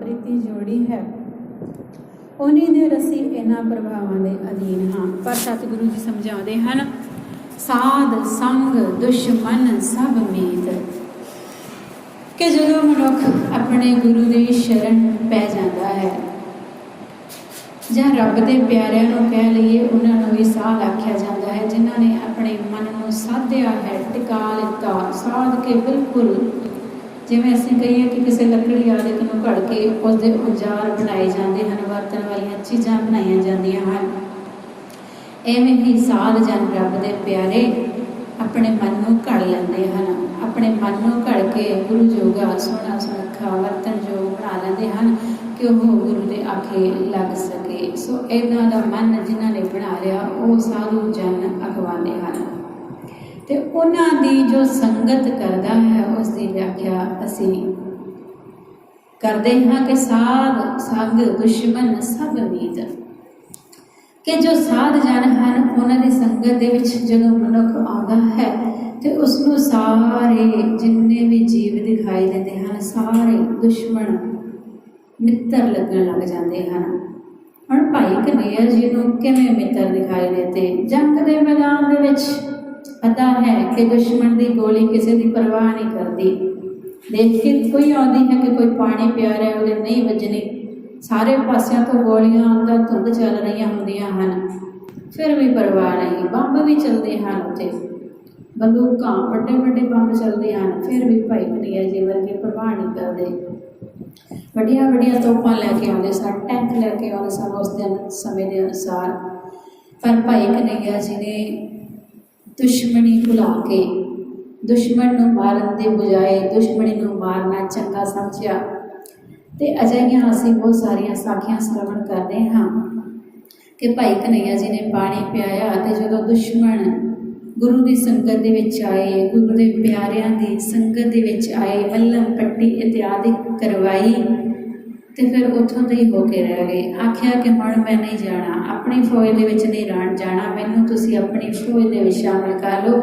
ਪ੍ਰੀਤੀ ਜੋੜੀ ਹੈ, ਉਨੀ ਦੇਰ ਅਸੀਂ ਇਹਨਾਂ ਪ੍ਰਭਾਵਾਂ ਦੇ ਅਧੀਨ ਹਾਂ। ਪਰ ਸਤਿਗੁਰੂ ਜੀ ਸਮਝਾਉਂਦੇ ਹਨ, ਸਾਧ ਸੰਗ ਦੁਸ਼ਮਨ ਸਭ ਮੀਤ, ਕਿ ਜਦੋਂ ਮਨੁੱਖ ਆਪਣੇ ਗੁਰੂ ਦੀ ਸ਼ਰਨ ਪੈ ਜਾਂਦਾ ਹੈ, ਜਾਂ ਰੱਬ ਦੇ ਪਿਆਰਿਆਂ ਨੂੰ ਕਹਿ ਲਈਏ, ਉਹਨਾਂ ਨੂੰ ਵੀ ਸਾਧ ਆਖਿਆ ਜਾਂਦਾ ਹੈ, ਜਿਨ੍ਹਾਂ ਨੇ ਆਪਣੇ ਮਨ ਨੂੰ ਸਾਧਿਆ ਹੈ, ਟਿਕਾ ਲਿੱਤਾ, ਸਾਧ ਕੇ ਬਿਲਕੁਲ, ਜਿਵੇਂ ਅਸੀਂ ਕਹੀਏ ਕਿ ਕਿਸੇ ਲੱਕੜੀ ਆਦਿ ਨੂੰ ਘੜ ਕੇ ਉਸਦੇ ਔਜ਼ਾਰ ਬਣਾਏ ਜਾਂਦੇ ਹਨ, ਵਰਤਣ ਵਾਲੀਆਂ ਚੀਜ਼ਾਂ ਬਣਾਈਆਂ ਜਾਂਦੀਆਂ ਹਨ, ਐਵੇਂ ਹੀ ਸਾਧ ਜਨ ਰੱਬ ਦੇ ਪਿਆਰੇ ਆਪਣੇ ਮਨ ਨੂੰ ਘੜ ਲੈਂਦੇ ਹਨ। ਆਪਣੇ ਮਨ ਨੂੰ ਘੜ ਕੇ ਗੁਰੂ ਜੋਗਾ ਸੋਹਣਾ ਸੁਨੱਖਾ ਵਰਤਨ ਯੋਗ ਬਣਾ ਲੈਂਦੇ ਹਨ ਕਿ ਉਹ ਗੁਰੂ ਦੇ ਆਖੇ ਲੱਗ ਸਕੇ। ਸੋ ਇਹਨਾਂ ਦਾ ਮਨ ਜਿਨ੍ਹਾਂ ਨੇ ਬਣਾ ਲਿਆ, ਉਹ ਸਾਧੂ ਜਨ ਅਖਵਾਉਂਦੇ ਹਨ, ਅਤੇ ਉਹਨਾਂ ਦੀ ਜੋ ਸੰਗਤ ਕਰਦਾ ਹੈ ਉਸ ਦੀ ਵਿਆਖਿਆ ਅਸੀਂ ਕਰਦੇ ਹਾਂ ਕਿ ਸਾਧ ਸੰਗ ਦੁਸ਼ਮਨ ਸਭ ਮੀਤ, ਕਿ ਜੋ ਸਾਧ ਜਨ ਹਨ ਉਹਨਾਂ ਦੀ ਸੰਗਤ ਦੇ ਵਿੱਚ ਜਦੋਂ ਮਨੁੱਖ ਆਉਂਦਾ ਹੈ ਅਤੇ ਉਸਨੂੰ ਸਾਰੇ ਜਿੰਨੇ ਵੀ ਜੀਵ ਦਿਖਾਈ ਦਿੰਦੇ ਹਨ, ਸਾਰੇ ਦੁਸ਼ਮਣ ਮਿੱਤਰ ਲੱਗਣ ਲੱਗ ਜਾਂਦੇ ਹਨ। ਹੁਣ ਭਾਈ ਕਨ੍ਹਈਆ ਜੀ ਨੂੰ ਕਿਵੇਂ ਮਿੱਤਰ ਦਿਖਾਈ ਦਿੱਤੇ? ਜੰਗ ਦੇ ਮੈਦਾਨ ਦੇ ਵਿੱਚ ਪਤਾ ਹੈ ਕਿ ਦੁਸ਼ਮਣ ਦੀ ਗੋਲੀ ਕਿਸੇ ਦੀ ਪਰਵਾਹ ਨਹੀਂ ਕਰਦੀ, ਦੇਖ ਕੇ ਕੋਈ ਆਉਂਦੀ ਹੈ ਕਿ ਕੋਈ ਪਾਣੀ ਪਿਆ ਰਿਹਾ, ਉਹਦੇ ਨਹੀਂ ਵੱਜਣੀ, ਸਾਰੇ ਪਾਸਿਆਂ ਤੋਂ ਗੋਲੀਆਂ ਆਉਂਦਾ, ਧੁੰਦ ਚੱਲ ਰਹੀਆਂ ਹੁੰਦੀਆਂ ਹਨ, ਫਿਰ ਵੀ ਪਰਵਾਹ ਨਹੀਂ। ਬੰਬ ਵੀ ਚੱਲਦੇ ਹਨ ਉੱਥੇ, ਬੰਦੂਕਾਂ, ਵੱਡੇ ਵੱਡੇ ਬੰਬ ਚੱਲਦੇ ਹਨ, ਫਿਰ ਵੀ ਭਾਈ ਕਨ੍ਹਈਆ ਜੀ ਵਰਗੇ ਪਰਵਾਹ ਨਹੀਂ ਕਰਦੇ। ਵੱਡੀਆਂ ਵੱਡੀਆਂ ਤੋਪਾਂ ਲੈ ਕੇ ਆਉਂਦੇ ਸਨ, ਟੈਂਕ ਲੈ ਕੇ ਆਉਂਦੇ ਸਨ ਉਸ ਦਿਨ ਸਮੇਂ ਦੇ ਅਨੁਸਾਰ, ਪਰ ਭਾਈ ਕਨ੍ਹਈਆ ਜੀ ਨੇ ਦੁਸ਼ਮਣੀ ਭੁਲਾ ਕੇ ਦੁਸ਼ਮਣ ਨੂੰ ਮਾਰਨ ਦੇ ਬਜਾਏ ਦੁਸ਼ਮਣੀ ਨੂੰ ਮਾਰਨਾ ਚੰਗਾ ਸਮਝਿਆ। ਅਤੇ ਅਜਿਹੀਆਂ ਅਸੀਂ ਬਹੁਤ ਸਾਰੀਆਂ ਸਾਖੀਆਂ ਸਰਵਣ ਕਰਦੇ ਹਾਂ ਕਿ ਭਾਈ ਕਨ੍ਹਈਆ ਜੀ ਨੇ ਪਾਣੀ ਪਿਆਇਆ, ਅਤੇ ਜਦੋਂ ਦੁਸ਼ਮਣ ਗੁਰੂ ਦੀ ਸੰਗਤ ਦੇ ਵਿੱਚ ਆਏ, ਗੁਰੂ ਦੇ ਪਿਆਰਿਆਂ ਦੀ ਸੰਗਤ ਦੇ ਵਿੱਚ ਆਏ, ਮੱਲਮ ਪੱਟੀ ਇਤਿਆਦਿ ਕਰਵਾਈ, ਅਤੇ ਫਿਰ ਉੱਥੋਂ ਦੇ ਹੀ ਹੋ ਕੇ ਰਹਿ ਗਏ। ਆਖਿਆ ਕਿ ਹੁਣ ਮੈਂ ਨਹੀਂ ਜਾਣਾ, ਆਪਣੀ ਫੌਜ ਦੇ ਵਿੱਚ ਨਹੀਂ ਰਹਿਣ ਜਾਣਾ, ਮੈਨੂੰ ਤੁਸੀਂ ਆਪਣੀ ਫੌਜ ਦੇ ਵਿੱਚ ਸ਼ਾਮਿਲ ਕਰ ਲਓ।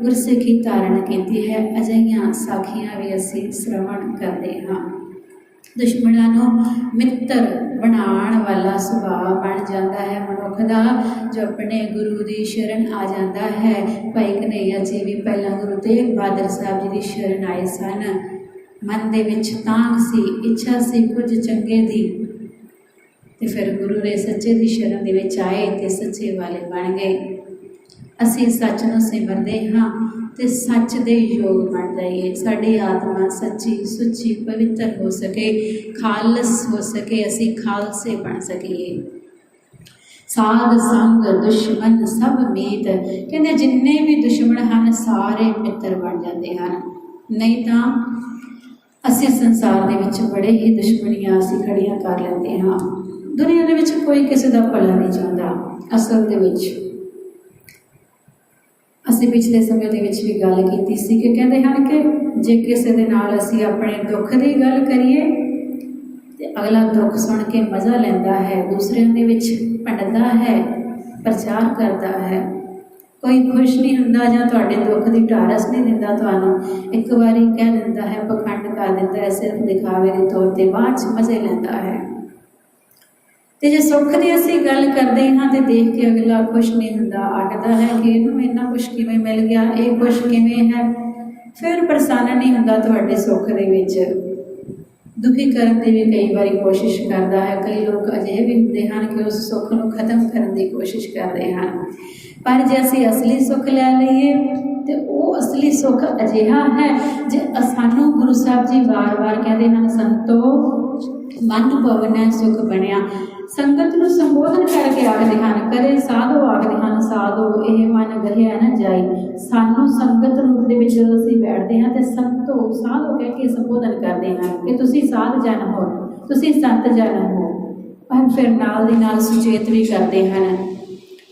ਗੁਰਸਿੱਖੀ ਧਾਰਨ ਕੀਤੀ ਹੈ। ਅਜਿਹੀਆਂ ਸਾਖੀਆਂ ਵੀ ਅਸੀਂ ਸਰਵਣ ਕਰਦੇ ਹਾਂ। ਦੁਸ਼ਮਣਾਂ ਨੂੰ ਮਿੱਤਰ ਬਣਾਉਣ ਵਾਲਾ ਸੁਭਾਅ ਬਣ ਜਾਂਦਾ ਹੈ ਮਨੁੱਖ ਦਾ, ਜੋ ਆਪਣੇ ਗੁਰੂ ਦੀ ਸ਼ਰਨ ਆ ਜਾਂਦਾ ਹੈ। ਭਾਈ ਕਨ੍ਹਈਆ ਜੀ ਵੀ ਪਹਿਲਾਂ ਗੁਰੂ ਤੇਗ ਬਹਾਦਰ ਸਾਹਿਬ ਜੀ ਦੀ ਸ਼ਰਨ ਆਏ ਸਨ। ਮਨ ਦੇ ਵਿੱਚ ਤਾਂਘ ਸੀ, ਇੱਛਾ ਸੀ ਕੁਝ ਚੰਗੇ ਦੀ, ਅਤੇ ਫਿਰ ਗੁਰੂ ਦੇ ਸੱਚੇ ਦੀ ਸ਼ਰਨ ਦੇ ਵਿੱਚ ਆਏ ਅਤੇ ਸੱਚੇ ਵਾਲੇ ਬਣ ਗਏ। ਅਸੀਂ ਸੱਚ ਨੂੰ ਸਿਮਰਦੇ ਹਾਂ ਅਤੇ ਸੱਚ ਦੇ ਯੋਗ ਬਣ ਜਾਈਏ, ਸਾਡੀ ਆਤਮਾ ਸੱਚੀ ਸੁੱਚੀ ਪਵਿੱਤਰ ਹੋ ਸਕੇ, ਖਾਲਸ ਹੋ ਸਕੇ, ਅਸੀਂ ਖਾਲਸੇ ਬਣ ਸਕੀਏ। ਸਾਧ ਸੰਗ ਦੁਸ਼ਮਨ ਸਭ ਮੀਤ, ਕਹਿੰਦੇ ਜਿੰਨੇ ਵੀ ਦੁਸ਼ਮਣ ਹਨ ਸਾਰੇ ਮਿੱਤਰ ਬਣ ਜਾਂਦੇ ਹਨ। ਨਹੀਂ ਤਾਂ ਅਸੀਂ ਸੰਸਾਰ ਦੇ ਵਿੱਚ ਬੜੇ ਹੀ ਦੁਸ਼ਮਣੀਆਂ ਅਸੀਂ ਖੜੀਆਂ ਕਰ ਲੈਂਦੇ ਹਾਂ। ਦੁਨੀਆ ਦੇ ਵਿੱਚ ਕੋਈ ਕਿਸੇ ਦਾ ਭਲਾ ਨਹੀਂ ਚਾਹੁੰਦਾ। ਅਸਲ ਦੇ ਵਿੱਚ ਅਸੀਂ ਪਿਛਲੇ ਸਮੇਂ ਦੇ ਵਿੱਚ ਵੀ ਗੱਲ ਕੀਤੀ ਸੀ ਕਿ ਕਹਿੰਦੇ ਹਨ ਕਿ ਜੇ ਕਿਸੇ ਦੇ ਨਾਲ ਅਸੀਂ ਆਪਣੇ ਦੁੱਖ ਦੀ ਗੱਲ ਕਰੀਏ ਅਤੇ ਅਗਲਾ ਦੁੱਖ ਸੁਣ ਕੇ ਮਜ਼ਾ ਲੈਂਦਾ ਹੈ, ਦੂਸਰਿਆਂ ਦੇ ਵਿੱਚ ਭੰਡਦਾ ਹੈ, ਪ੍ਰਚਾਰ ਕਰਦਾ ਹੈ, ਕੋਈ ਖੁਸ਼ ਨਹੀਂ ਹੁੰਦਾ ਜਾਂ ਤੁਹਾਡੇ ਦੁੱਖ ਦੀ ਢਾਰਸ ਨਹੀਂ ਦਿੰਦਾ ਤੁਹਾਨੂੰ, ਇੱਕ ਵਾਰੀ ਕਹਿ ਦਿੰਦਾ ਹੈ, ਪਖੰਡ ਕਰ ਦਿੰਦਾ ਹੈ, ਸਿਰਫ ਦਿਖਾਵੇ ਦੇ ਤੌਰ 'ਤੇ, ਬਾਅਦ 'ਚ ਮਜ਼ੇ ਲੈਂਦਾ ਹੈ। ਅਤੇ ਜੇ ਸੁੱਖ ਦੀ ਅਸੀਂ ਗੱਲ ਕਰਦੇ ਹਾਂ ਅਤੇ ਦੇਖ ਕੇ ਅਗਲਾ ਖੁਸ਼ ਨਹੀਂ ਹੁੰਦਾ, ਆਖਦਾ ਹੈ ਕਿ ਇਹਨੂੰ ਇੰਨਾ ਕੁਛ ਕਿਵੇਂ ਮਿਲ ਗਿਆ, ਇਹ ਖੁਸ਼ ਕਿਵੇਂ ਹੈ, ਫਿਰ ਪ੍ਰਸੰਨ ਨਹੀਂ ਹੁੰਦਾ ਤੁਹਾਡੇ ਸੁੱਖ ਦੇ ਵਿੱਚ, ਦੁਖੀ ਕਰਨ ਦੀ ਵੀ ਕਈ ਵਾਰੀ ਕੋਸ਼ਿਸ਼ ਕਰਦਾ ਹੈ। ਕਈ ਲੋਕ ਅਜਿਹੇ ਵੀ ਹੁੰਦੇ ਹਨ ਕਿ ਉਸ ਸੁੱਖ ਨੂੰ ਖਤਮ ਕਰਨ ਦੀ ਕੋਸ਼ਿਸ਼ ਕਰਦੇ ਹਨ। ਪਰ ਜੇ ਅਸੀਂ ਅਸਲੀ ਸੁੱਖ ਲੈ ਲਈਏ ਅਤੇ ਉਹ ਅਸਲੀ ਸੁੱਖ ਅਜਿਹਾ ਹੈ, ਜੇ ਸਾਨੂੰ ਗੁਰੂ ਸਾਹਿਬ ਜੀ ਵਾਰ-ਵਾਰ ਕਹਿੰਦੇ ਹਨ, ਸੰਤੋ ਮਨ ਭਵਨੈ ਸੁਖ ਬਣਿਆ, ਸੰਗਤ ਨੂੰ ਸੰਬੋਧਨ ਕਰਕੇ ਆਖਦੇ ਹਨ, ਕਰੇ ਸਾਧੋ ਆਖਦੇ ਹਨ, ਸਾਧੋ ਇਹ ਮਨ ਗਹਿਆ ਨਾ ਜਾਈ। ਸਾਨੂੰ ਸੰਗਤ ਰੂਪ ਦੇ ਵਿੱਚ ਜਦੋਂ ਅਸੀਂ ਬੈਠਦੇ ਹਾਂ ਅਤੇ ਸੰਤੋ ਸਾਧੋ ਕਹਿ ਕੇ ਸੰਬੋਧਨ ਕਰਦੇ ਹਨ ਕਿ ਤੁਸੀਂ ਸਾਧ ਜਨ ਹੋ, ਤੁਸੀਂ ਸੰਤ ਜਨ ਹੋ। ਪਰ ਫਿਰ ਨਾਲ ਦੀ ਨਾਲ ਸੁਚੇਤ ਵੀ ਕਰਦੇ ਹਨ,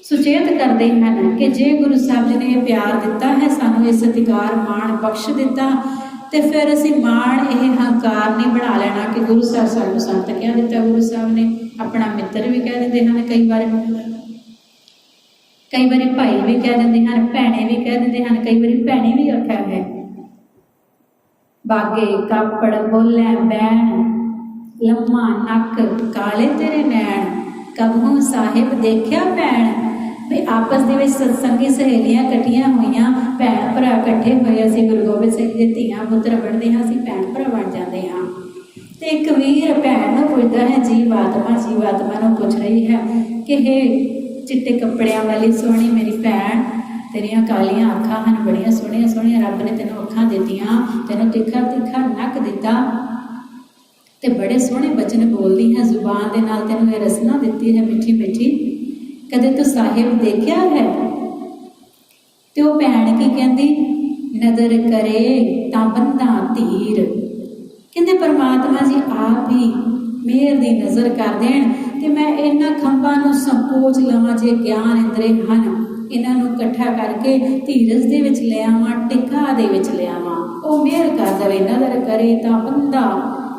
ਸੁਚੇਤ ਕਰਦੇ ਹਨ ਕਿ ਜੇ ਗੁਰੂ ਸਾਹਿਬ ਜੀ ਨੇ ਇਹ ਪਿਆਰ ਦਿੱਤਾ ਹੈ, ਸਾਨੂੰ ਇਹ ਸਤਿਕਾਰ ਮਾਣ ਬਖਸ਼ ਦਿੱਤਾ, ਅਤੇ ਫਿਰ ਅਸੀਂ ਮਾਣ ਇਹ ਹੰਕਾਰ ਨਹੀਂ ਬਣਾ ਲੈਣਾ ਕਿ ਗੁਰੂ ਸਾਹਿਬ ਸਾਨੂੰ ਸੰਤ ਕਹਿ ਦਿੱਤਾ। ਗੁਰੂ ਸਾਹਿਬ ਨੇ ਆਪਣਾ ਮਿੱਤਰ ਵੀ ਕਹਿ ਦਿੰਦੇ ਹਨ, ਕਈ ਵਾਰੀ ਭਾਈ ਵੀ ਕਹਿ ਦਿੰਦੇ ਹਨ, ਭੈਣੇ ਵੀ ਕਹਿ ਦਿੰਦੇ ਹਨ, ਕਈ ਵਾਰੀ ਭੈਣੇ ਵੀ ਆਖਿਆ ਹੈ। ਬਾਗੇ ਕਾਪੜ ਬੋਲੇ ਬੈਣ, लम्मा नक काले तेरे नैन, कबहू साहिब देखिया भैन। भी आपस ਦੇ ਵਿੱਚ सत्संगी सहेलियां इकट्ठियां होईयां, भैन भरा इकट्ठे होए, ਅਸੀਂ गुरु गोबिंद सिंह जी ਧੀਆਂ ਪੁੱਤਰ ਬਣਦੇ ਹਾਂ, ਅਸੀਂ ਭੈਣ ਭਰਾ ਬਣ ਜਾਂਦੇ ਹਾਂ। ਤੇ ਇੱਕ ਵੀਰ ਭੈਣ ਨੂੰ ਪੁੱਛਦਾ ਹੈ, ਜੀਵਾਤਮਾ ਨੂੰ ਪੁੱਛ ਰਹੀ ਹੈ ਕਿ हे चिट्टे कपड़ियां वाली सोहनी मेरी भैन, तेरिया कालियां अखां हैं, बड़िया सोहनिया सोहनिया रब ने तेनों अखां दित्तियां, तेनों तिखा तिखा नक दिता, ते बड़े सोहने बचन बोलदी है, जुबान दे नाल तेनों ये रसना दित्ती है मिठी मिठी, कदे तू साहिब देखिया है? ते वो भैन की कहंदी, नदर करे तां बंदा धीर। कहंदे परमात्मा जी आप ही मेहर दी नज़र कर देण कि मैं इन्हां खंभां नूं संकोच लवां, जे ज्ञान इंद्रे हन इन्हां नूं इकट्ठा करके धीरज दे विच ले आवां, टिका दे विच ले आवां। ओ मेहर कर देवे, नज़र करे तां बंदा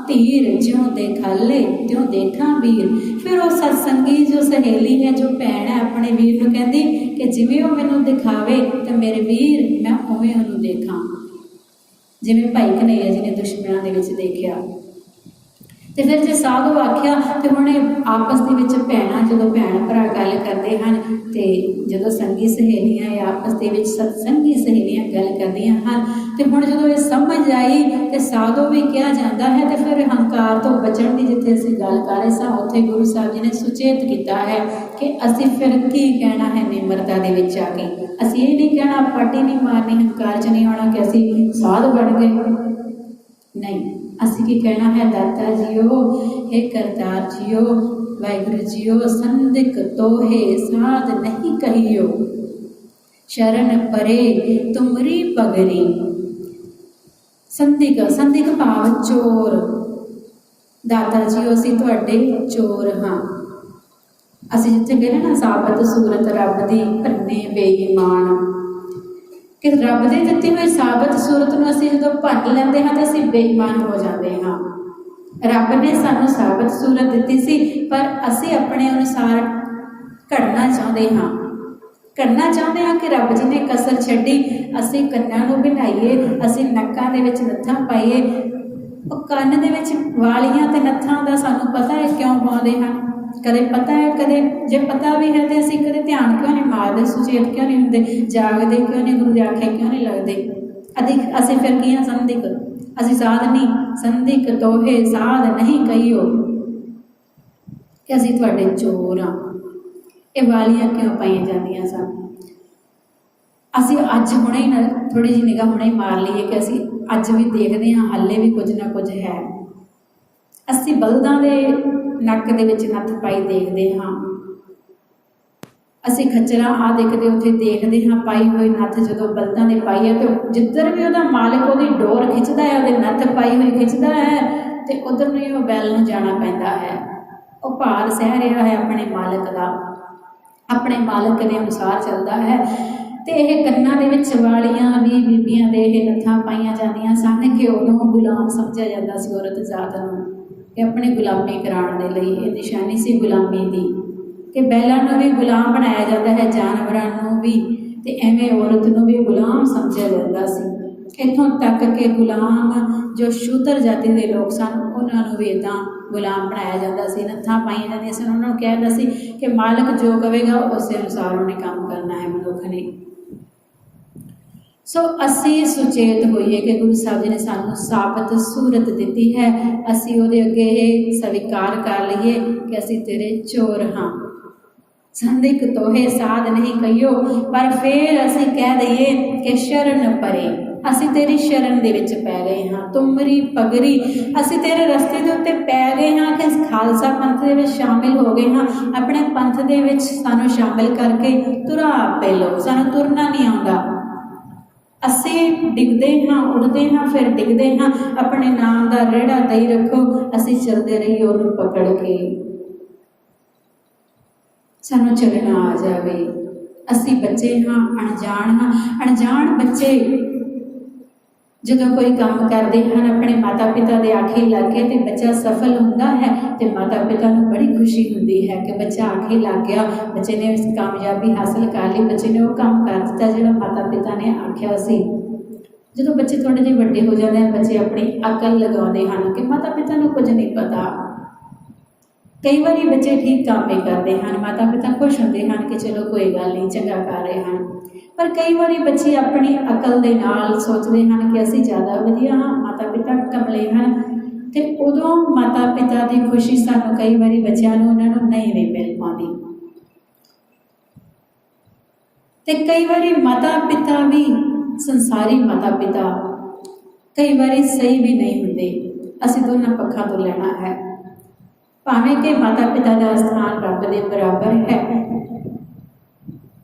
धीर, ज्यों देखाले त्यों देखा वीर। फिर वो सत्संगी जो सहेली है, जो भैन है, अपने वीर नूं कहंदी कि जिवें वो मैनूं दिखावे तो मेरे वीर मैं उवें उहनूं देखा, जिवें भाई कन्हैया जी ने दुश्मनां दे विच देखिया। तो फिर जो साधु आख्या तो हुणे आपस दे विच भैणां जदों भैण भरा गल करते हैं, तो जदों संगी सहेलियां या आपस दे विच सत्संगी सहेलियां गल करदियां हैं, तो हुण जदों ये समझ आई तो साधु भी कहा जाता है। तो फिर हंकार तो बचण की जिथे असीं गल कर रहे सां, उत्थे गुरु साहब जी ने सुचेत किया है कि असीं फिर की कहना है निमरता दे विच आके। असीं ये नहीं कहना, पार्टी नहीं मारनी, हंकार च नहीं आना कि असीं साध बन गए, नहीं। असीं की कहना है, दाता जियो हे करतार जियो, वाहिगुरू जियो संदिक तोहे साध नहीं कहियो, शरण परे तुमरी पगरी। संदिक संदिक भाव चोर, दाता जियो असीं तुहाडे चोर हाँ। असीं जिथे गए ना साबत सूरत रब दी भन्ने बेईमान, कि रब दे दित्ती हुई साबत सूरत नूं असीं जदों भंन लैंदे हां ते असीं बेईमान हो जाते हाँ। रब ने सानूं साबत सूरत दित्ती सी, पर असीं अपने अनुसार घड़ना चाहुंदे हाँ, करना चाहुंदे हाँ कि रब जी ने कसर छड्डी, असीं कन्नां नूं बनाईए, असीं नक्कां दे विच नत्थां पाईए। ਉਹ ਕੰਨ ਦੇ ਵਿੱਚ ਵਾਲੀਆਂ ਤੇ ਨੱਥਾਂ ਦਾ ਸਾਨੂੰ ਪਤਾ ਹੈ ਕਿਉਂ ਪਾਉਂਦੇ ਹਨ? ਕਦੇ ਪਤਾ ਹੈ, ਕਦੇ ਜੇ ਪਤਾ ਵੀ ਹੈ ਤੇ ਅਸੀਂ ਕਦੇ ਧਿਆਨ ਕਿਉਂ ਨਹੀਂ ਮਾਰਦੇ, ਸੁਚੇਤ ਕਿਉਂ ਨਹੀਂ ਹੁੰਦੇ, ਜਾਗਦੇ ਕਿਉਂ ਨਹੀਂ, ਗੁਰੂ ਦੇ ਆਖੇ ਕਿਉਂ ਨਹੀਂ ਲੱਗਦੇ? ਅਸੀਂ ਫਿਰ ਕੀ ਹਾਂ? ਸੰਦਿਕ। ਅਸੀਂ ਸਾਧ ਨਹੀਂ, ਸੰਦਿਕ ਤੋਹੇ ਸਾਧ ਨਹੀਂ ਕਹੀਓ, ਕਿ ਅਸੀਂ ਤੁਹਾਡੇ ਚੋਰ ਹਾਂ। ਇਹ ਵਾਲੀਆਂ ਕਿਉਂ ਪਾਈਆਂ ਜਾਂਦੀਆਂ ਸਨ? ਅਸੀਂ ਅੱਜ ਹੁਣੇ ਹੀ ਥੋੜ੍ਹੀ ਜਿਹੀ ਨਿਗਾਹ ਹੁਣੇ ਹੀ ਮਾਰ ਲਈਏ ਕਿ ਅਸੀਂ ਅੱਜ ਵੀ ਦੇਖਦੇ ਹਾਂ ਹਾਲੇ ਵੀ ਕੁਝ ਨਾ ਕੁਝ ਹੈ। ਅਸੀਂ ਬਲਦਾਂ ਦੇ ਨੱਕ ਦੇ ਵਿੱਚ ਨੱਥ ਪਾਈ ਦੇਖਦੇ ਹਾਂ, ਅਸੀਂ ਖੱਚਰਾਂ ਆ ਦੇਖਦੇ ਉੱਥੇ ਦੇਖਦੇ ਹਾਂ ਪਾਈ ਹੋਈ ਨੱਥ ਜਦੋਂ ਬਲਦਾਂ ਦੇ ਪਾਈ ਹੈ, ਤੇ ਜਿੱਧਰ ਵੀ ਉਹਦਾ ਮਾਲਕ ਉਹਦੀ ਡੋਰ ਖਿੱਚਦਾ ਹੈ, ਉਹਦੇ ਨੱਥ ਪਾਈ ਹੋਈ ਖਿੱਚਦਾ ਹੈ, ਤੇ ਉਧਰ ਨੂੰ ਹੀ ਉਹ ਬੈਲ ਨੂੰ ਜਾਣਾ ਪੈਂਦਾ ਹੈ। ਉਹ ਭਾਰ ਸਹਿ ਰਿਹਾ ਹੈ ਆਪਣੇ ਮਾਲਕ ਦਾ, ਆਪਣੇ ਮਾਲਕ ਦੇ ਅਨੁਸਾਰ ਚੱਲਦਾ ਹੈ। ਤੇ ਇਹ ਕੰਨਾਂ ਦੇ ਵਿੱਚ ਵਾਲੀਆਂ ਵੀ ਬੀਬੀਆਂ ਦੇ ਇਹ ਨੱਥਾਂ ਪਾਈਆਂ ਜਾਂਦੀਆਂ ਸਨ ਕਿ ਉਦੋਂ ਗੁਲਾਮ ਸਮਝਿਆ ਜਾਂਦਾ ਸੀ ਔਰਤ ਜ਼ਾਤ ਨੂੰ, ਕਿ ਆਪਣੀ ਗੁਲਾਮੀ ਕਰਾਉਣ ਦੇ ਲਈ ਇਹ ਨਿਸ਼ਾਨੀ ਸੀ ਗੁਲਾਮੀ ਦੀ, ਕਿ ਬੈਲਾਂ ਨੂੰ ਵੀ ਗੁਲਾਮ ਬਣਾਇਆ ਜਾਂਦਾ ਹੈ, ਜਾਨਵਰਾਂ ਨੂੰ ਵੀ, ਤੇ ਐਵੇਂ ਔਰਤ ਨੂੰ ਵੀ ਗੁਲਾਮ ਸਮਝਿਆ ਜਾਂਦਾ ਸੀ। ਇੱਥੋਂ ਤੱਕ ਕਿ ਗੁਲਾਮ ਜੋ ਸ਼ੂਦਰ ਜਾਤੀ ਦੇ ਲੋਕ ਸਨ ਉਹਨਾਂ ਨੂੰ ਵੀ ਇੱਦਾਂ ਗੁਲਾਮ ਬਣਾਇਆ ਜਾਂਦਾ ਸੀ, ਨੱਥਾਂ ਪਾਈਆਂ ਜਾਂਦੀਆਂ ਸਨ। ਉਹਨਾਂ ਨੂੰ ਕਿਹਾ ਜਾਂਦਾ ਸੀ ਕਿ ਮਾਲਕ ਜੋ ਕਹੇਗਾ ਉਸੇ ਅਨੁਸਾਰ ਉਹਨੇ ਕੰਮ ਕਰਨਾ ਹੈ ਮਨੁੱਖ ਨੇ। ਸੋ ਅਸੀਂ ਸੁਚੇਤ ਹੋਈਏ ਕਿ ਗੁਰੂ ਸਾਹਿਬ ਜੀ ਨੇ ਸਾਨੂੰ ਸਾਬਤ ਸੂਰਤ ਦਿੱਤੀ ਹੈ, ਅਸੀਂ ਉਹਦੇ ਅੱਗੇ ਇਹ ਸਵੀਕਾਰ ਕਰ ਲਈਏ ਕਿ ਅਸੀਂ ਤੇਰੇ ਚੋਰ ਹਾਂ। ਸੰਦਿਕ ਤੋਹੇ ਸਾਧ ਨਹੀਂ ਕਹੀਓ, ਪਰ ਫਿਰ ਅਸੀਂ ਕਹਿ ਦਈਏ ਕਿ ਸ਼ਰਨ ਪਰੇ, ਅਸੀਂ ਤੇਰੀ ਸ਼ਰਨ ਦੇ ਵਿੱਚ ਪੈ ਗਏ ਹਾਂ। ਤੁਮਰੀ ਪਗਰੀ, ਅਸੀਂ ਤੇਰੇ ਰਸਤੇ ਦੇ ਉੱਤੇ ਪੈ ਗਏ ਹਾਂ ਕਿ ਖਾਲਸਾ ਪੰਥ ਦੇ ਵਿੱਚ ਸ਼ਾਮਿਲ ਹੋ ਗਏ ਹਾਂ। ਆਪਣੇ ਪੰਥ ਦੇ ਵਿੱਚ ਸਾਨੂੰ ਸ਼ਾਮਿਲ ਕਰਕੇ ਤੁਰਾ ਆਪੇ ਲਓ, ਸਾਨੂੰ ਤੁਰਨਾ ਨਹੀਂ ਆਉਂਦਾ। ਅਸੀਂ ਡਿੱਗਦੇ ਹਾਂ, ਉੱਡਦੇ ਹਾਂ, ਫਿਰ ਡਿੱਗਦੇ ਹਾਂ। ਆਪਣੇ ਨਾਮ ਦਾ ਰੇੜਾ ਦਈ ਰੱਖੋ, ਅਸੀਂ ਚੱਲਦੇ ਰਹੀਏ ਉਹਨੂੰ ਪਕੜ ਕੇ, ਸਾਨੂੰ ਚੱਲਣਾ ਆ ਜਾਵੇ। ਅਸੀਂ ਬੱਚੇ ਹਾਂ, ਅਣਜਾਣ ਹਾਂ। ਅਣਜਾਣ ਬੱਚੇ ਜਦੋਂ ਕੋਈ ਕੰਮ ਕਰਦੇ ਹਨ ਆਪਣੇ ਮਾਤਾ ਪਿਤਾ ਦੇ ਆਖੇ ਲੱਗ ਕੇ ਤੇ ਬੱਚਾ ਸਫਲ ਹੁੰਦਾ ਹੈ, ਤੇ ਮਾਤਾ ਪਿਤਾ ਨੂੰ ਬੜੀ ਖੁਸ਼ੀ ਹੁੰਦੀ ਹੈ ਕਿ ਬੱਚਾ ਆਖੇ ਲੱਗ ਗਿਆ, ਬੱਚੇ ਨੇ ਕਾਮਯਾਬੀ ਹਾਸਲ ਕਰ ਲਈ, ਬੱਚੇ ਨੇ ਉਹ ਕੰਮ ਕਰ ਦਿੱਤਾ ਜਿਹੜਾ ਮਾਤਾ ਪਿਤਾ ਨੇ ਆਖਿਆ ਸੀ। ਜਦੋਂ ਬੱਚੇ ਥੋੜ੍ਹੇ ਜਿਹੇ ਵੱਡੇ ਹੋ ਜਾਂਦੇ ਹਨ, ਬੱਚੇ ਆਪਣੀ ਅਕਲ ਲਗਾਉਂਦੇ ਹਨ ਕਿ ਮਾਤਾ ਪਿਤਾ ਨੂੰ ਕੁਝ ਨਹੀਂ ਪਤਾ। ਕਈ ਵਾਰੀ ਬੱਚੇ ਠੀਕ ਕੰਮ ਹੀ ਕਰਦੇ ਹਨ, ਮਾਤਾ ਪਿਤਾ ਖੁਸ਼ ਹੁੰਦੇ ਹਨ ਕਿ ਚਲੋ ਕੋਈ ਗੱਲ ਨਹੀਂ, ਚੰਗਾ ਕਰ ਰਹੇ ਹਨ। ਪਰ ਕਈ ਵਾਰੀ ਬੱਚੇ ਆਪਣੀ ਅਕਲ ਦੇ ਨਾਲ ਸੋਚਦੇ ਹਨ ਕਿ ਅਸੀਂ ਜ਼ਿਆਦਾ ਵਧੀਆ ਹਾਂ, ਮਾਤਾ ਪਿਤਾ ਕਮਲੇ ਹਨ, ਅਤੇ ਉਦੋਂ ਮਾਤਾ ਪਿਤਾ ਦੀ ਖੁਸ਼ੀ ਸਾਨੂੰ ਕਈ ਵਾਰੀ ਬੱਚਿਆਂ ਨੂੰ ਉਹਨਾਂ ਨੂੰ ਨਹੀਂ ਵੀ ਮਿਲ ਪਾਉਂਦੀ। ਅਤੇ ਕਈ ਵਾਰੀ ਮਾਤਾ ਪਿਤਾ ਵੀ, ਸੰਸਾਰੀ ਮਾਤਾ ਪਿਤਾ ਕਈ ਵਾਰੀ ਸਹੀ ਵੀ ਨਹੀਂ ਹੁੰਦੇ। ਅਸੀਂ ਦੋਨਾਂ ਪੱਖਾਂ ਤੋਂ ਲੈਣਾ ਹੈ। ਭਾਵੇਂ ਕਿ ਮਾਤਾ ਪਿਤਾ ਦਾ ਸਥਾਨ ਰੱਬ ਦੇ ਬਰਾਬਰ ਹੈ,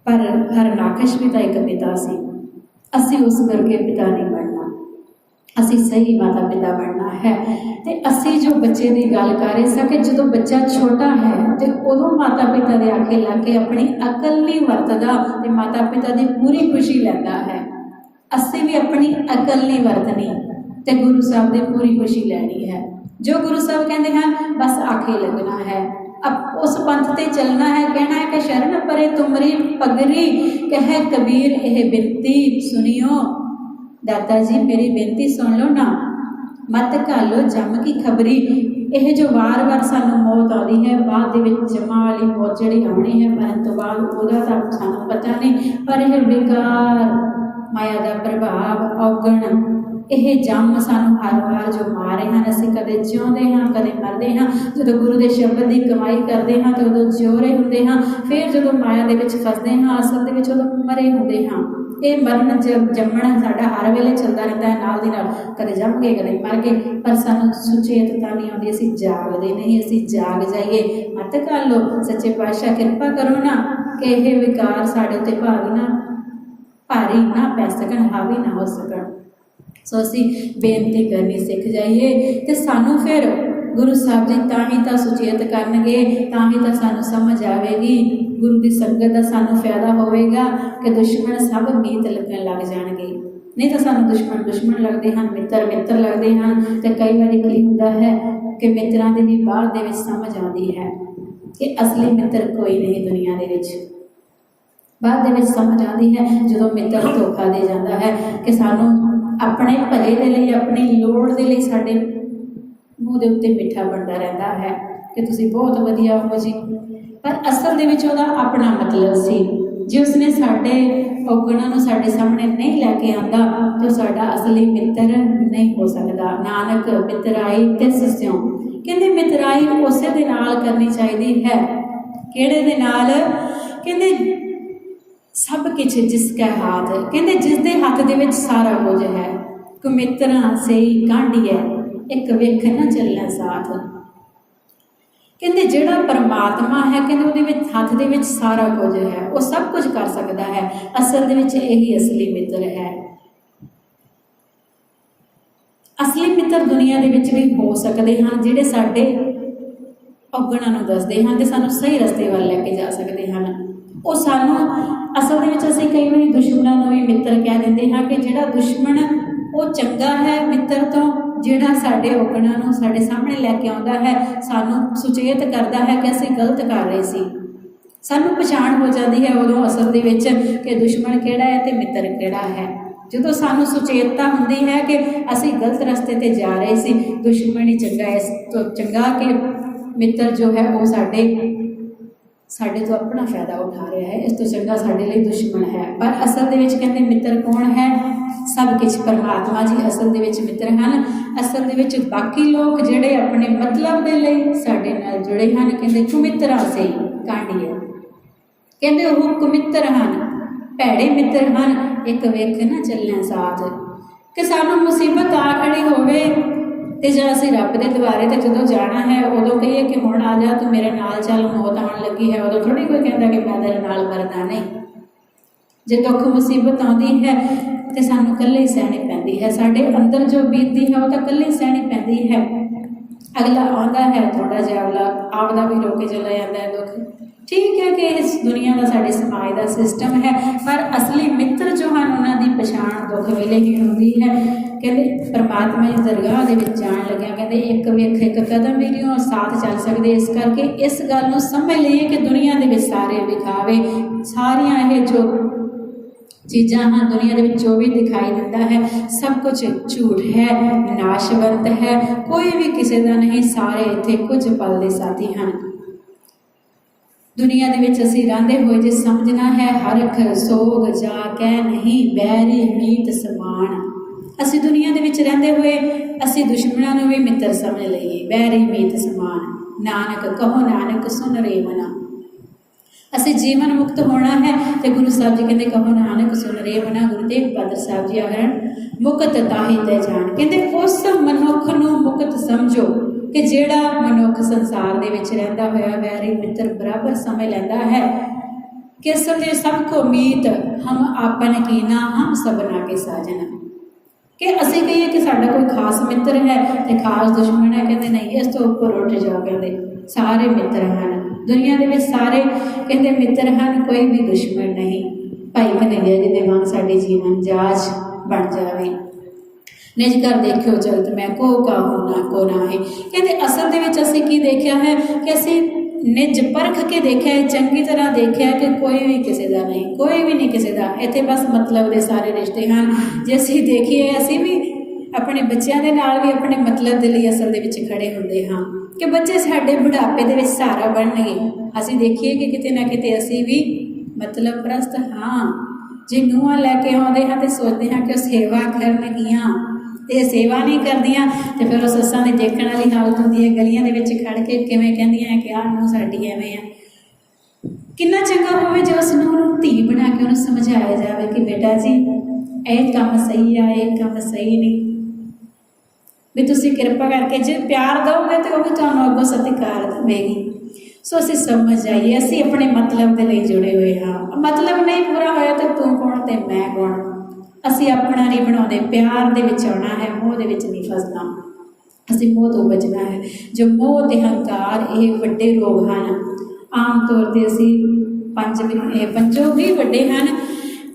ਪਰ ਹਰਨਾਕਸ਼ ਵੀ ਤਾਂ ਇੱਕ ਪਿਤਾ ਸੀ। ਅਸੀਂ ਉਸ ਵਰਗੇ ਪਿਤਾ ਨਹੀਂ ਬਣਨਾ, ਅਸੀਂ ਸਹੀ ਮਾਤਾ ਪਿਤਾ ਬਣਨਾ ਹੈ। ਅਤੇ ਅਸੀਂ ਜੋ ਬੱਚੇ ਦੀ ਗੱਲ ਕਰ ਰਹੇ ਸਾਂ ਕਿ ਜਦੋਂ ਬੱਚਾ ਛੋਟਾ ਹੈ ਅਤੇ ਉਦੋਂ ਮਾਤਾ ਪਿਤਾ ਦੇ ਆਖੇ ਲੱਗ ਕੇ ਆਪਣੀ ਅਕਲ ਨਹੀਂ ਵਰਤਦਾ ਅਤੇ ਮਾਤਾ ਪਿਤਾ ਦੀ ਪੂਰੀ ਖੁਸ਼ੀ ਲੈਂਦਾ ਹੈ। ਅਸੀਂ ਵੀ ਆਪਣੀ ਅਕਲ ਨਹੀਂ ਵਰਤਣੀ ਅਤੇ ਗੁਰੂ ਸਾਹਿਬ ਦੀ ਪੂਰੀ ਖੁਸ਼ੀ ਲੈਣੀ ਹੈ। ਜੋ ਗੁਰੂ ਸਾਹਿਬ ਕਹਿੰਦੇ ਹਨ ਬਸ ਆਖੇ ਲੱਗਣਾ ਹੈ, ਉਸ ਪੰਥ ਤੇ ਚੱਲਣਾ ਹੈ। ਕਹਿਣਾ ਹੈ ਕਿ ਸ਼ਰਨ ਪਰੇ ਤੁਮਰੀ ਪਗਰੀ, ਕਹੇ ਕਬੀਰ ਇਹ ਬੇਨਤੀ ਸੁਣਿਓ। ਦਾਤਾ ਜੀ ਮੇਰੀ ਬੇਨਤੀ ਸੁਣ ਲਓ ਨਾ, ਮਤ ਘਾਲੋ ਜੰਮ ਕੀ ਖਬਰੀ। ਇਹ ਜੋ ਵਾਰ-ਵਾਰ ਸਾਨੂੰ ਮੌਤ ਆਉਂਦੀ ਹੈ, ਬਾਅਦ ਦੇ ਵਿੱਚ ਜਮਾਂ ਵਾਲੀ ਮੌਤ ਜਿਹੜੀ ਆਉਣੀ ਹੈ ਮਰਨ ਤੋਂ ਬਾਅਦ, ਉਹਦਾ ਤਾਂ ਸਾਨੂੰ ਪਤਾ ਨਹੀਂ, ਪਰ ਇਹ ਵਿਕਾਰ, ਮਾਇਆ ਦਾ ਪ੍ਰਭਾਵ, ਔਗਣ, ਇਹ ਜੰਮ ਸਾਨੂੰ ਹਰ ਵਾਰ ਜੋ ਮਾਰ ਰਹੇ ਹਨ। ਅਸੀਂ ਕਦੇ ਜਿਉਂਦੇ ਹਾਂ, ਕਦੇ ਮਰਦੇ ਹਾਂ। ਜਦੋਂ ਗੁਰੂ ਦੇ ਸ਼ਬਦ ਦੀ ਕਮਾਈ ਕਰਦੇ ਹਾਂ ਤਾਂ ਉਦੋਂ ਜਿਉ ਰਹੇ ਹੁੰਦੇ ਹਾਂ, ਫਿਰ ਜਦੋਂ ਮਾਇਆ ਦੇ ਵਿੱਚ ਫਸਦੇ ਹਾਂ ਅਸਲ ਦੇ ਵਿੱਚ ਉਦੋਂ ਮਰੇ ਹੁੰਦੇ ਹਾਂ। ਇਹ ਮਰਨ ਜੰਮਣਾ ਸਾਡਾ ਹਰ ਵੇਲੇ ਚੱਲਦਾ ਰਹਿੰਦਾ ਹੈ, ਨਾਲ ਦੀ ਨਾਲ ਕਦੇ ਜੰਮ ਗਏ, ਕਦੇ ਮਰ ਗਏ, ਪਰ ਸਾਨੂੰ ਸੁਚੇਤਤਾ ਨਹੀਂ ਆਉਂਦੀ, ਅਸੀਂ ਜਾਗਦੇ ਨਹੀਂ। ਅਸੀਂ ਜਾਗ ਜਾਈਏ, ਮਤ ਕਰ ਲਓ। ਸੱਚੇ ਪਾਤਸ਼ਾਹ ਕਿਰਪਾ ਕਰੋ ਨਾ ਕਿ ਇਹ ਵਿਕਾਰ ਸਾਡੇ ਉੱਤੇ ਭਾਰੀ ਨਾ ਪੈ ਸਕਣ, ਹਾਵੀ ਨਾ ਹੋ ਸਕਣ। ਸੋ ਅਸੀਂ ਬੇਨਤੀ ਕਰਨੀ ਸਿੱਖ ਜਾਈਏ ਅਤੇ ਸਾਨੂੰ ਫਿਰ ਗੁਰੂ ਸਾਹਿਬ ਜੀ ਤਾਂ ਹੀ ਤਾਂ ਸੁਚੇਤ ਕਰਨਗੇ, ਤਾਂ ਹੀ ਤਾਂ ਸਾਨੂੰ ਸਮਝ ਆਵੇਗੀ। ਗੁਰੂ ਦੀ ਸੰਗਤ ਦਾ ਸਾਨੂੰ ਫਾਇਦਾ ਹੋਵੇਗਾ ਕਿ ਦੁਸ਼ਮਣ ਸਭ ਮੀਤ ਲੱਗਣ ਲੱਗ ਜਾਣਗੇ। ਨਹੀਂ ਤਾਂ ਸਾਨੂੰ ਦੁਸ਼ਮਣ ਲੱਗਦੇ ਹਨ, ਮਿੱਤਰ ਲੱਗਦੇ ਹਨ। ਅਤੇ ਕਈ ਵਾਰੀ ਕੀ ਹੁੰਦਾ ਹੈ ਕਿ ਮਿੱਤਰਾਂ ਦੀ ਵੀ ਬਾਅਦ ਦੇ ਵਿੱਚ ਸਮਝ ਆਉਂਦੀ ਹੈ ਕਿ ਅਸਲੀ ਮਿੱਤਰ ਕੋਈ ਨਹੀਂ ਦੁਨੀਆ ਦੇ ਵਿੱਚ। ਬਾਅਦ ਦੇ ਵਿੱਚ ਸਮਝ ਆਉਂਦੀ ਹੈ ਜਦੋਂ ਮਿੱਤਰ ਧੋਖਾ ਦੇ ਜਾਂਦਾ ਹੈ ਕਿ ਸਾਨੂੰ ਆਪਣੇ ਭਲੇ ਦੇ ਲਈ, ਆਪਣੀ ਲੋੜ ਦੇ ਲਈ ਸਾਡੇ ਮੂੰਹ ਦੇ ਉੱਤੇ ਮਿੱਠਾ ਬਣਦਾ ਰਹਿੰਦਾ ਹੈ ਕਿ ਤੁਸੀਂ ਬਹੁਤ ਵਧੀਆ ਹੋ ਜੀ, ਪਰ ਅਸਲ ਦੇ ਵਿੱਚ ਉਹਦਾ ਆਪਣਾ ਮਤਲਬ ਸੀ। ਜੇ ਉਸਨੇ ਸਾਡੇ ਔਗਣਾਂ ਨੂੰ ਸਾਡੇ ਸਾਹਮਣੇ ਨਹੀਂ ਲੈ ਕੇ ਆਉਂਦਾ ਤਾਂ ਸਾਡਾ ਅਸਲੀ ਮਿੱਤਰ ਨਹੀਂ ਹੋ ਸਕਦਾ। ਨਾਨਕ ਮਿੱਤਰਾਈ ਤਿਸ ਸਿਉ, ਕਹਿੰਦੇ ਮਿੱਤਰਾਈ ਉਸੇ ਦੇ ਨਾਲ ਕਰਨੀ ਚਾਹੀਦੀ ਹੈ। ਕਿਹੜੇ ਦੇ ਨਾਲ? ਕਹਿੰਦੇ ਸਭ ਕੁਛ ਜਿਸ ਕੈ ਹਾਥ, ਕਹਿੰਦੇ ਜਿਸ ਦੇ ਹੱਥ ਦੇ ਵਿੱਚ ਸਾਰਾ ਕੁਝ ਹੈ। ਕੁਮਿੱਤਰਾਂ ਸਈ ਕਾਂਢੀਐ, ਇੱਕ ਵੇਖ ਨਾ ਚੱਲਣਾ ਸਾਥ। ਕਹਿੰਦੇ ਜਿਹੜਾ ਪਰਮਾਤਮਾ ਹੈ, ਕਹਿੰਦੇ ਉਹਦੇ ਵਿੱਚ ਹੱਥ ਦੇ ਵਿੱਚ ਸਾਰਾ ਕੁਝ ਹੈ, ਉਹ ਸਭ ਕੁਝ ਕਰ ਸਕਦਾ ਹੈ। ਅਸਲ ਦੇ ਵਿੱਚ ਇਹੀ ਅਸਲੀ ਮਿੱਤਰ ਹੈ। ਅਸਲੀ ਮਿੱਤਰ ਦੁਨੀਆ ਦੇ ਵਿੱਚ ਵੀ ਹੋ ਸਕਦੇ ਹਨ, ਜਿਹੜੇ ਸਾਡੇ ਔਗਣਾਂ ਨੂੰ ਦੱਸਦੇ ਹਨ ਅਤੇ ਸਾਨੂੰ ਸਹੀ ਰਸਤੇ ਵੱਲ ਲੈ ਕੇ ਜਾ ਸਕਦੇ ਹਨ। ਉਹ ਸਾਨੂੰ ਅਸਲ ਦੇ ਵਿੱਚ, ਅਸੀਂ ਕਈ ਵਾਰੀ ਦੁਸ਼ਮਣਾਂ ਨੂੰ ਵੀ ਮਿੱਤਰ ਕਹਿ ਦਿੰਦੇ ਹਾਂ ਕਿ ਜਿਹੜਾ ਦੁਸ਼ਮਣ ਉਹ ਚੰਗਾ ਹੈ ਮਿੱਤਰ ਤੋਂ, ਜਿਹੜਾ ਸਾਡੇ ਔਗਣਾਂ ਨੂੰ ਸਾਡੇ ਸਾਹਮਣੇ ਲੈ ਕੇ ਆਉਂਦਾ ਹੈ, ਸਾਨੂੰ ਸੁਚੇਤ ਕਰਦਾ ਹੈ ਕਿ ਅਸੀਂ ਗਲਤ ਕਰ ਰਹੇ ਸੀ। ਸਾਨੂੰ ਪਛਾਣ ਹੋ ਜਾਂਦੀ ਹੈ ਉਦੋਂ ਅਸਲ ਦੇ ਵਿੱਚ ਕਿ ਦੁਸ਼ਮਣ ਕਿਹੜਾ ਹੈ ਅਤੇ ਮਿੱਤਰ ਕਿਹੜਾ ਹੈ। ਜਦੋਂ ਸਾਨੂੰ ਸੁਚੇਤਤਾ ਹੁੰਦੀ ਹੈ ਕਿ ਅਸੀਂ ਗਲਤ ਰਸਤੇ 'ਤੇ ਜਾ ਰਹੇ ਸੀ, ਦੁਸ਼ਮਣ ਹੀ ਚੰਗਾ, ਇਸ ਤੋਂ ਚੰਗਾ ਕਿ ਮਿੱਤਰ ਜੋ ਹੈ ਉਹ ਸਾਡੇ ਤੋਂ ਆਪਣਾ ਫਾਇਦਾ ਉਠਾ ਰਿਹਾ ਹੈ, ਇਸ ਤੋਂ ਚੰਗਾ ਸਾਡੇ ਲਈ ਦੁਸ਼ਮਣ ਹੈ। ਪਰ ਅਸਲ ਦੇ ਵਿੱਚ ਕਹਿੰਦੇ ਮਿੱਤਰ ਕੌਣ ਹੈ? ਸਭ ਕੁਛ ਪਰਮਾਤਮਾ ਜੀ ਅਸਲ ਦੇ ਵਿੱਚ ਮਿੱਤਰ ਹਨ। ਅਸਲ ਦੇ ਵਿੱਚ ਬਾਕੀ ਲੋਕ ਜਿਹੜੇ ਆਪਣੇ ਮਤਲਬ ਦੇ ਲਈ ਸਾਡੇ ਨਾਲ ਜੁੜੇ ਹਨ, ਕਹਿੰਦੇ ਕੁਮਿੱਤਰਾਂ ਸੇ ਕਾਂਢੀਐ, ਕਹਿੰਦੇ ਉਹ ਕੁਮਿੱਤਰ ਹਨ, ਭੈੜੇ ਮਿੱਤਰ ਹਨ, ਇੱਕ ਵੇਖ ਨਾ ਚੱਲਣਾ ਸਾਥ। ਕਿ ਸਾਨੂੰ ਮੁਸੀਬਤ ਆ ਖੜੀ ਹੋਵੇ ਅਤੇ ਜਾਂ ਅਸੀਂ ਰੱਬ ਦੇ ਦੁਆਰੇ 'ਤੇ ਜਦੋਂ ਜਾਣਾ ਹੈ ਉਦੋਂ ਕਹੀਏ ਕਿ ਹੁਣ ਆ ਜਾ ਤੂੰ ਮੇਰੇ ਨਾਲ ਚੱਲ, ਮੌਤ ਆਉਣ ਲੱਗੀ ਹੈ, ਉਦੋਂ ਥੋੜ੍ਹੀ ਕੋਈ ਕਹਿੰਦਾ ਕਿ ਮੈਂ ਤੇਰੇ ਨਾਲ ਮਰਦਾ ਨਹੀਂ। ਜੇ ਦੁੱਖ ਮੁਸੀਬਤ ਆਉਂਦੀ ਹੈ ਅਤੇ ਸਾਨੂੰ ਇਕੱਲੇ ਹੀ ਸਹਿਣੀ ਪੈਂਦੀ ਹੈ। ਸਾਡੇ ਅੰਦਰ ਜੋ ਬੀਤਦੀ ਹੈ ਉਹ ਤਾਂ ਇਕੱਲੇ ਹੀ ਸਹਿਣੀ ਪੈਂਦੀ ਹੈ। ਅਗਲਾ ਆਉਂਦਾ ਹੈ ਥੋੜ੍ਹਾ ਜਿਹਾ, ਅਗਲਾ ਆਪਦਾ ਵੀ ਰੋਕ ਕੇ ਚਲਾ ਜਾਂਦਾ ਹੈ ਦੁੱਖ। ਠੀਕ ਹੈ ਕਿ ਇਸ ਦੁਨੀਆ ਦਾ, ਸਾਡੇ ਸਮਾਜ ਦਾ ਸਿਸਟਮ ਹੈ, ਪਰ ਅਸਲੀ ਮਿੱਤਰ ਜੋ ਹਨ ਉਹਨਾਂ ਦੀ ਪਛਾਣ ਦੁੱਖ ਵੇਲੇ ਹੀ ਹੁੰਦੀ ਹੈ। ਕਹਿੰਦੇ ਪਰਮਾਤਮਾ ਦੀ ਦਰਗਾਹ ਦੇ ਵਿੱਚ ਜਾਣ ਲੱਗਿਆ, ਕਹਿੰਦੇ ਇੱਕ ਵੇਖ ਇੱਕ ਕਦਮ ਵੀ ਨਹੀਂ ਉਹ ਸਾਥ ਚੱਲ ਸਕਦੇ। ਇਸ ਕਰਕੇ ਇਸ ਗੱਲ ਨੂੰ ਸਮਝ ਲਈਏ ਕਿ ਦੁਨੀਆ ਦੇ ਵਿੱਚ ਸਾਰੇ ਵਿਖਾਵੇ, ਸਾਰੀਆਂ ਇਹ ਜੋ चीज़ां हाँ दुनिया दे विच जो भी दिखाई दिता है सब कुछ झूठ है, नाशवंत है, कोई भी किसी का नहीं, सारे इत्थे कुछ पल दे साथी हैं। दुनिया दे विच असीं रहंदे होए जे समझना है हरख सोग जा कै नहीं बैरी मीत समान। असीं दुनिया दे विच रहंदे होए असीं दुश्मनां नूं भी मित्र समझ लईए, बैरी मीत समान। नानक कहो नानक सुन रे मना। असीं जीवन मुक्त होना है तो गुरु साहब जी कहते कहो नानक सुन रे मना। गुरु तेग बहादुर साहब जी आखण मुकत ताही ते जान, कहते उस मनुख नूं मुकत समझो कि जिहड़ा मनुख संसार दे विच रहिंदा होया वैरी मित्र बराबर समझ लैंदा है कि असल सबको मीत हम आपन कीना हम सबना के साजन। कि असीं कहिए कि साडा कोई खास मित्र है तो खास दुश्मन है, कहते नहीं इस तो उपर उठ जाओ, कहते सारे मित्र हैं दुनिया दे विच, सारे कहते मित्र हैं, कोई भी दुश्मन नहीं। भाई कन्हैया जी दे वांग साडे जीवन जाच बन जावे। निज कर देखियो जगत मैं को काहू ना को ना है। कहते असल दे विच असीं की देखिया है कि असीं निज परख के देखिया है, चंगी तरह देखिया है कि कोई भी किसी का नहीं, कोई भी नहीं किसी का। इत्थे बस मतलब दे सारे रिश्ते हैं। जे असीं देखिए असीं भी अपने बच्चों के नाल भी अपने मतलब के लिए असल दे विच खड़े होंदे हाँ कि बच्चे साडे बुढ़ापे दे विच सहारा बनणगे। असीं देखिए कि किते ना किते असीं भी मतलब प्रस्त हाँ। जे नूंहां लैके आउंदे हाँ तो सोचते हाँ कि सेवा करनगियां ते सेवा नहीं करदियां तो फिर उस सस्सां दी देखण वाली हालत हुंदी है। गलियां दे विच खड़ के किवें कहंदियां कि आह नूंह साडी एवें आ। किन्ना चंगा होवे जे उस नूंह नूं धी बना के उहनूं समझाया जावे कि बेटा जी ਇਹ ਕੰਮ सही आ, ਇਹ ਕੰਮ सही नहीं। भी तुसीं किरपा करके जे प्यार दोगे तो वह भी तुहानूं अगों सत्कार देवेगी। सो असीं समझ जाइए असीं अपने मतलब के लिए जुड़े हुए हाँ। मतलब नहीं पूरा होया तो तू कौन तो मैं कौन। असीं अपना नहीं बनाउंदे, प्यार दे विच आउणा है, मोह दे विच नहीं फसना। असीं मोह तो बचना है। जो मोह ते हंकार ये वड्डे रोग हैं। आम तौर पर असीं पंजों भी वड्डे हैं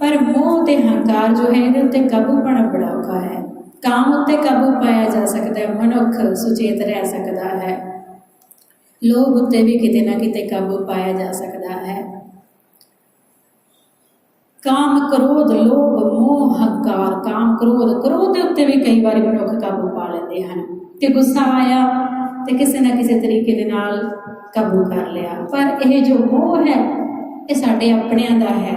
पर मोह ते हंकार जो है इहदे उत्ते काबू पाना बड़ा औखा है। काम उत्ते काबू पाया जा सकता है, मनुख सुचेत रह सकता है। लोभ उत्ते भी किते ना किते काबू पाया जा सकता है। काम क्रोध लोभ मोह हंकार काम क्रोध क्रोध के उत्ते भी कई बार मनुख काबू पा लेते हैं कि गुस्सा आया तो किसी न किसी तरीके दे नाल काबू कर लिया। पर यह जो मोह है ये साडे अपनियां दा है,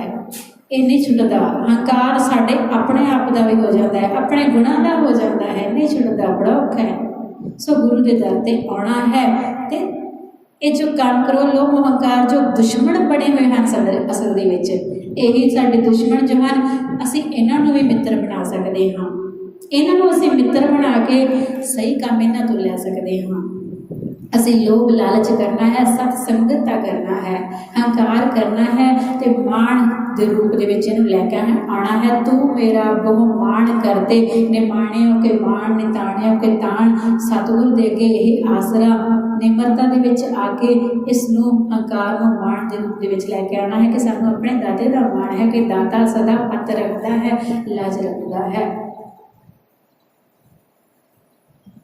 ये नहीं छुटता। हंकार साडे अपने आप का भी हो जाता है, अपने गुणों का हो जाता है, नहीं छुटता, बड़ा औखा है। सो गुरु के दर ते आना है तो ये जो काम करो लोभ हंकार जो दुश्मन बने हुए हैं असल दे विच यही साडे दुश्मन जो हैं असीं इन्हां नूं भी मित्र बना सकते हाँ। इन्हां नूं असीं मित्र बना के सही काम इन्हां तों लै सकते हाँ। असीं लोभ लालच करना है, सत संगता करना है, हंकार करना है तो माण के रूप के लैके आना है। तू मेरा बहु माण करते निमाणियों के माण निताणियों के ताण। सतगुर दे अगे यही आसरा निमरता दे विच आके इसनूं हंकार नूं माण के रूप के लैके आना है कि सानूं अपने दाते का माण है कि दाता सदा पत रखता है, लाज रखता है।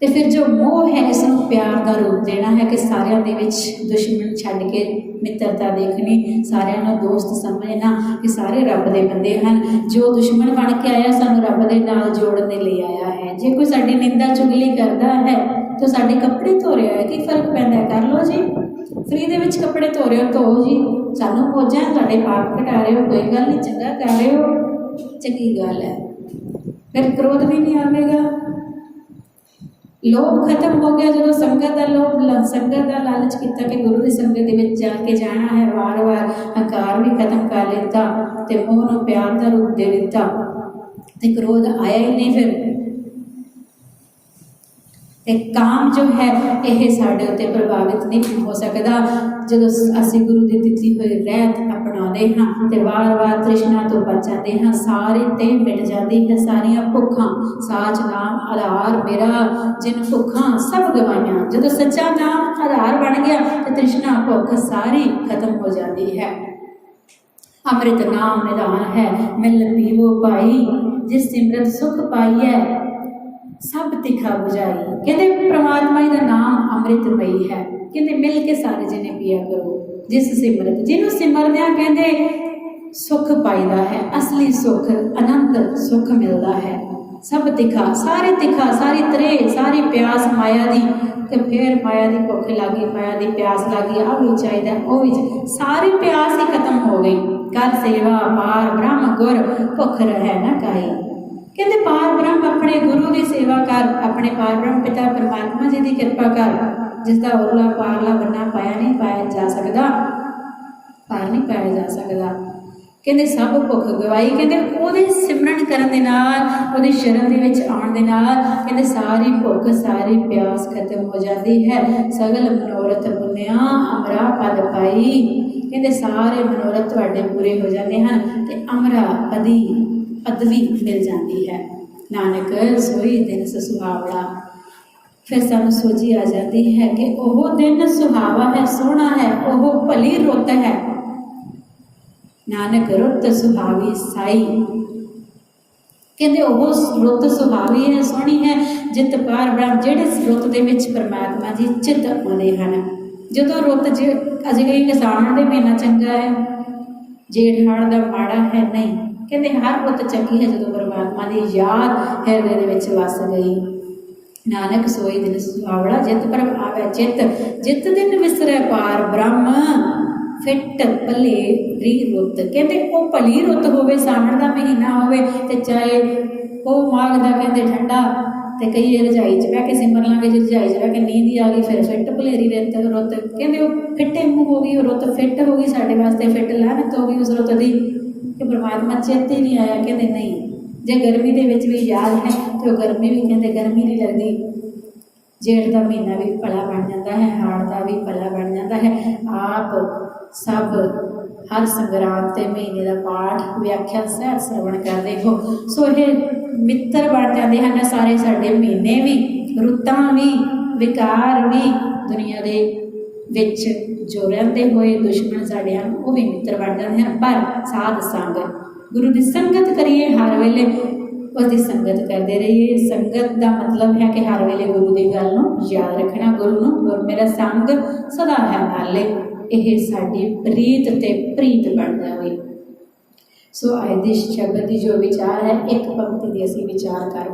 तो फिर जो मोह है इसनूं प्यार का रूप देना है कि सारिਆਂ ਦੇ ਵਿੱਚ दुश्मन छड्ड के मित्रता देखनी, सारिਆਂ ਨੂੰ दोस्त समझना कि सारे रब के बंदे हैं। जो दुश्मन बन के आया सानूं रब दे नाल जोड़न दे लिए आया है। जे कोई साडी निंदा चुगली करता है तो साडे कपड़े धो रहा है, की फर्क पैंदा है, कर लो जी फ्री दे विच कपड़े धो रहे हो धो जी, सानूं मौजां साडे पाप घटा रहे हो, कोई गल नहीं, चंगा कर रहे हो, चंगी गल है। फिर क्रोध भी नहीं आवेगा। लोभ खत्म हो गया जो संगत का लोभ संगत का लालच किया कि गुरु की संगत के जाके जाना है, वार वार हंकार भी खत्म कर लेता तो मोह नूं प्यार का रूप दे दिता तो क्रोध आया ही नहीं। फिर काम जो है यह साढ़े उत्ते प्रभावित नहीं हो सकता जो असी गुरु की दिती हुई रहत अपनाते हाँ तो वार वार तृष्णा तो बच जाते हाँ, सारी ते मिट जाती है सारिया भुखा। साच नाम आधार मेरा जिन भुखा सब गवाइया। जो सच्चा नाम आधार बन गया तो तृष्णा भुख सारी खत्म हो जाती है। अमृत नाम निधान है मिल पीवो पाई, जिस सिमरत सुख पाई है सब तिखा बुझाई। कहते परमात्मा का नाम अमृतमयी है, कहते मिल के सारे जिन्हें पिया करो। जिस सिमरत जिन्हों सिमरद्या कहते सुख पाईदा है, असली सुख अनंत सुख मिलता है। सब तिखा सारे तिखा सारी त्रे सारी प्यास माया दी, ते फिर माया की भुख लगी, माया की प्यास लगी, आ भी चाहिए वो भी सारी प्यास ही खत्म हो गई। कर सेवा पार ब्रह्म गुर भुख रहे न काई। कहते पार ब्रह्म अपने गुरु की सेवा कर, अपने पार ब्रह्म पिता परमात्मा जी की कृपा कर, जिसका उरला पारला बन्ना पाया जा सकता, पार नहीं पाया जा सकता। कहते सब भुख गवाई, कहते ਉਹਦੇ सिमरन करन दे नाल, ਉਹਦੀ शरण दे विच आउण दे नाल, कहते सारी भुख सारी प्यास खत्म हो जाती है। सगल मनोरथ पुनिया अमरा पद पाई, कहते सारे मनोरथ तुहाडे पूरे हो जाते हैं ते अमरा पदवी मिल जाती है। नानक सोई दिन सुहावड़ा। फिर सानू सोची आ जाती है कि वह दिन सुहावा है, सोहना है, वह भली रुत है। नानक रुत सुहावी साई, कहते वह रुत सुहावी है, सोहनी है, जित पार ब्रह्म जिहड़े रुत दे विच परमात्मा जी चित आउंदे हन। जदों रुत अजे कई सावण दे महीना चंगा है, जेठ हाड़ दा माड़ा है, नहीं, कहते हर रुत चंगी है जदों परमात्मा की याद हिरदे दे विच वस गई। नानक सोई दिन सुहावड़ा, जित परम आवे चित, जित दिन विसरे पार ब्रह्म फिट भले री रुत। कहते वो भली रुत होवे, सावण का महीना होवे ते चाहे वो माघ का कहते ठंडा, तो कई रजाई च बह के सिमर लांगे, जो रजाई च बह के नींद ही आ गई, फिर फिट भलेरी रुत कहते वो फिटे मूँह हो गई, रुत फिट हो गई, साढ़े वास्ते फिट लानत हो गई उस रुत की कि परमात्मा चेते ही नहीं आया। कहते नहीं, जे गर्मी के भी याद है तो गर्मी भी कहते गर्मी नहीं लगती। जेठ का महीना भी भला बन जाता है, हाड़ का भी भला बन जाता है। आप सब हर संग्राम के महीने का पाठ व्याख्या सहज श्रवण करते हो, सो ये मित्र बन जाते हैं सारे साडे महीने भी, रुतां भी, विकार भी, दुनिया के विच जो रहते हुए दुश्मन साढ़े वो भी मित्र बन जाते हैं। पर साध संग गुरु की संगत करिए, हर वेले उसकी संगत करते रहिए। संगत का मतलब है कि हर वेले गुरु की गल नूं याद रखना, गुरु मेरा संग सदा है नाले, यह साडी प्रीत ते प्रीत बन जाए। सो अज दे शब्द की जो विचार है, एक पंक्ति की असीं विचार कर